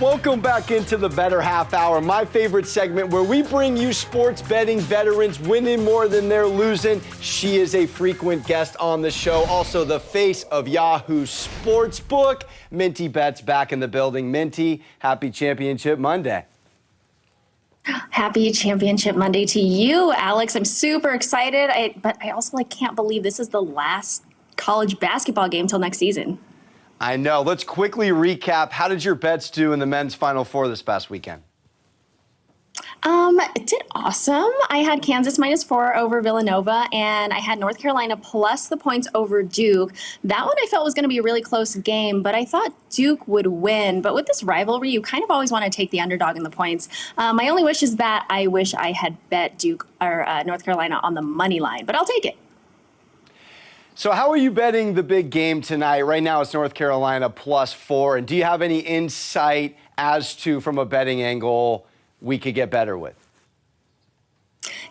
Welcome back into the Bettor Half Hour, my favorite segment where we bring you sports betting veterans winning more than they're losing. She is a frequent guest on the show, also the face of Yahoo Sportsbook. Minty Bets back in the building. Minty, happy Championship Monday. Happy Championship Monday to you, Alex. I'm super excited, but I also can't believe this is the last college basketball game till next season. I know. Let's quickly recap. How did your bets do in the men's Final Four this past weekend? It did awesome. I had Kansas -4 over Villanova, and I had North Carolina plus the points over Duke. That one I felt was going to be a really close game, but I thought Duke would win. But with this rivalry, you kind of always want to take the underdog in the points. My only wish is that I wish I had bet Duke or North Carolina on the money line, but I'll take it. So how are you betting the big game tonight? Right now it's North Carolina +4. And do you have any insight as to, from a betting angle, we could get better with?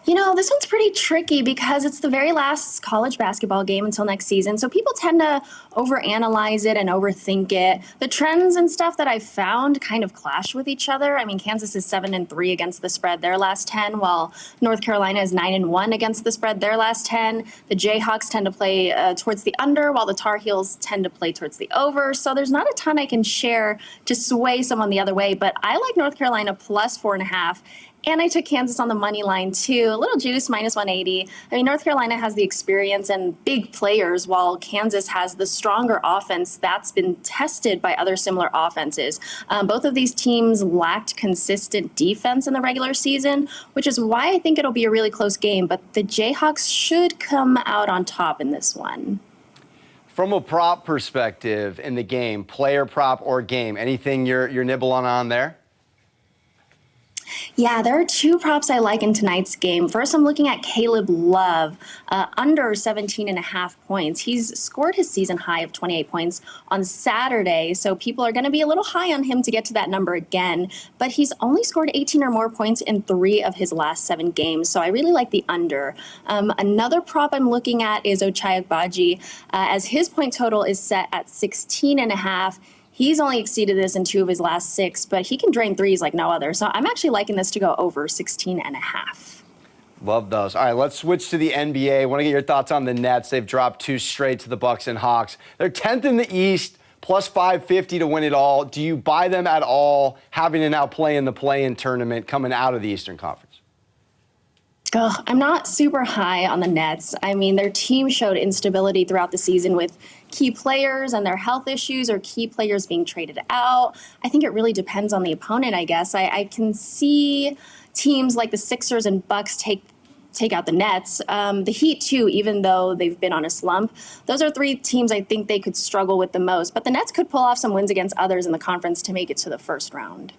You know, this one's pretty tricky because it's the very last college basketball game until next season. So people tend to overanalyze it and overthink it. The trends and stuff that I've found kind of clash with each other. I mean, Kansas is 7-3 against the spread their last 10, while North Carolina is 9-1 against the spread their last 10. The Jayhawks tend to play towards the under, while the Tar Heels tend to play towards the over. So there's not a ton I can share to sway someone the other way, but I like North Carolina +4.5. And I took Kansas on the money line, too. A little juice, -180. I mean, North Carolina has the experience and big players, while Kansas has the stronger offense that's been tested by other similar offenses. Both of these teams lacked consistent defense in the regular season, which is why I think it'll be a really close game. But the Jayhawks should come out on top in this one. From a prop perspective in the game, player prop or game, anything you're nibbling on there? Yeah, there are two props I like in tonight's game. First, I'm looking at Caleb Love, under 17.5 points. He's scored his season high of 28 points on Saturday, so people are going to be a little high on him to get to that number again. But he's only scored 18 or more points in 3 of his last 7 games, so I really like the under. Another prop I'm looking at is Ochai Agbaji, as his point total is set at 16.5. He's only exceeded this in 2 of his last 6, but he can drain threes like no other. So I'm actually liking this to go over 16.5. Love those. All right, let's switch to the NBA. I want to get your thoughts on the Nets. They've dropped 2 straight to the Bucks and Hawks. They're 10th in the East, +550 to win it all. Do you buy them at all, having to now play in the play-in tournament coming out of the Eastern Conference? I'm not super high on the Nets. I mean, their team showed instability throughout the season with key players and their health issues or key players being traded out. I think it really depends on the opponent, I guess. I can see teams like the Sixers and Bucks take out the Nets. The Heat, too, even though they've been on a slump. Those are 3 teams I think they could struggle with the most. But the Nets could pull off some wins against others in the conference to make it to the first round.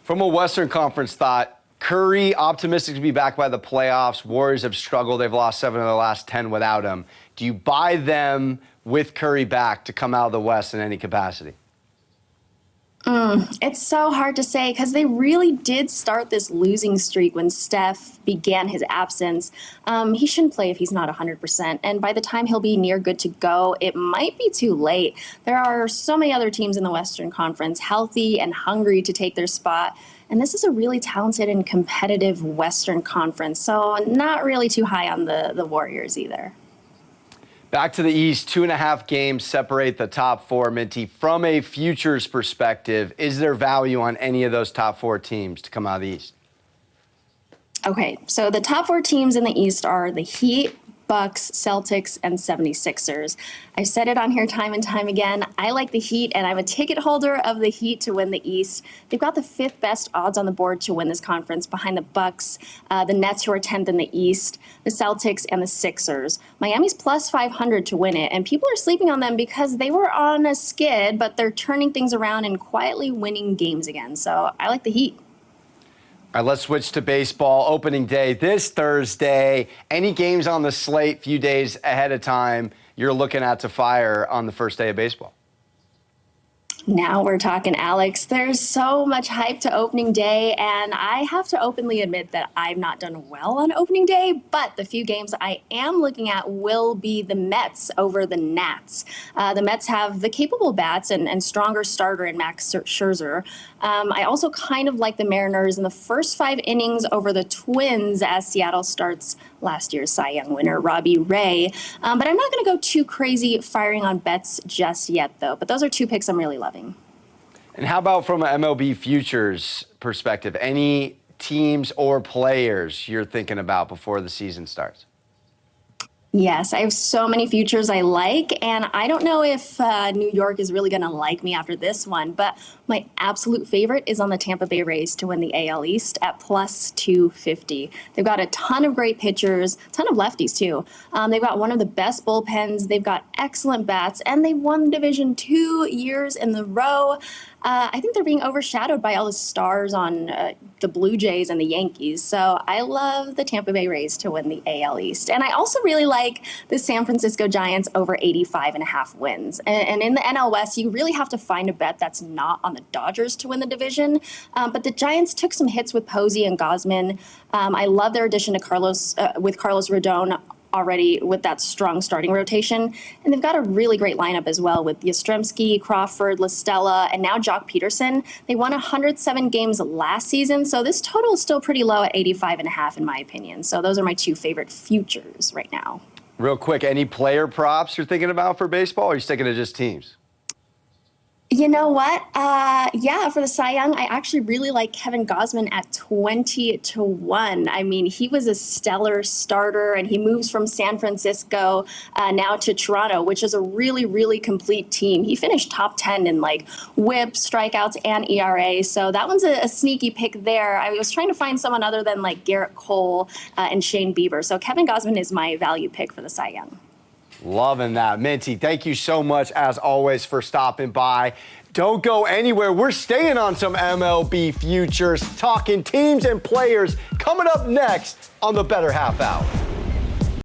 From a Western Conference thought, Curry, optimistic to be back by the playoffs. Warriors have struggled. They've lost 7 of the last 10 without him. Do you buy them with Curry back to come out of the West in any capacity? It's so hard to say because they really did start this losing streak when Steph began his absence. He shouldn't play if he's not 100%. And by the time he'll be near good to go, it might be too late. There are so many other teams in the Western Conference healthy and hungry to take their spot. And this is a really talented and competitive Western Conference. So not really too high on the Warriors either. Back to the East, 2.5 games separate the top 4, Minty. From a futures perspective, is there value on any of those top 4 teams to come out of the East? Okay, so the top 4 teams in the East are the Heat, Bucks, Celtics, and 76ers. I've said it on here time and time again. I like the Heat, and I'm a ticket holder of the Heat to win the East. They've got the 5th best odds on the board to win this conference behind the Bucks, the Nets, who are 10th in the East, the Celtics, and the Sixers. Miami's +500 to win it, and people are sleeping on them because they were on a skid, but they're turning things around and quietly winning games again. So I like the Heat. All right, let's switch to baseball. Opening day this Thursday. Any games on the slate few days ahead of time you're looking at to fire on the first day of baseball? Now we're talking, Alex. There's so much hype to opening day, and I have to openly admit that I've not done well on opening day, but the few games I am looking at will be the Mets over the Nats. The Mets have the capable bats and stronger starter in Max Scherzer. I also kind of like the Mariners in the first 5 innings over the Twins as Seattle starts last year's Cy Young winner, Robbie Ray. But I'm not going to go too crazy firing on bets just yet, though. But those are 2 picks I'm really loving. And how about from an MLB Futures perspective? Any teams or players you're thinking about before the season starts? Yes, I have so many futures I like, and I don't know if New York is really going to like me after this one, but my absolute favorite is on the Tampa Bay Rays to win the AL East at plus 250. They've got a ton of great pitchers, a ton of lefties too. They've got one of the best bullpens, they've got excellent bats, and they've won the division 2 years in a row. I think they're being overshadowed by all the stars on the Blue Jays and the Yankees. So I love the Tampa Bay Rays to win the AL East. And I also really like the San Francisco Giants over 85.5 wins. And in the NL West, you really have to find a bet that's not on the Dodgers to win the division. But the Giants took some hits with Posey and Gausman. I love their addition to Carlos Rodon already with that strong starting rotation. And they've got a really great lineup as well with Yastrzemski, Crawford, La Stella, and now Jock Peterson. They won 107 games last season, so this total is still pretty low at 85.5 in my opinion. So those are my 2 favorite futures right now. Real quick, any player props you're thinking about for baseball, or are you sticking to just teams? You know what? Yeah, for the Cy Young, I actually really like Kevin Gausman at 20-1. I mean, he was a stellar starter, and he moves from San Francisco now to Toronto, which is a really, really complete team. He finished top 10 in like WHIP, strikeouts, and ERA. So that one's a sneaky pick there. I was trying to find someone other than like Garrett Cole and Shane Bieber. So Kevin Gausman is my value pick for the Cy Young. Loving that. Minty, thank you so much, as always, for stopping by. Don't go anywhere. We're staying on some MLB Futures, talking teams and players, coming up next on the Bettor Half Hour.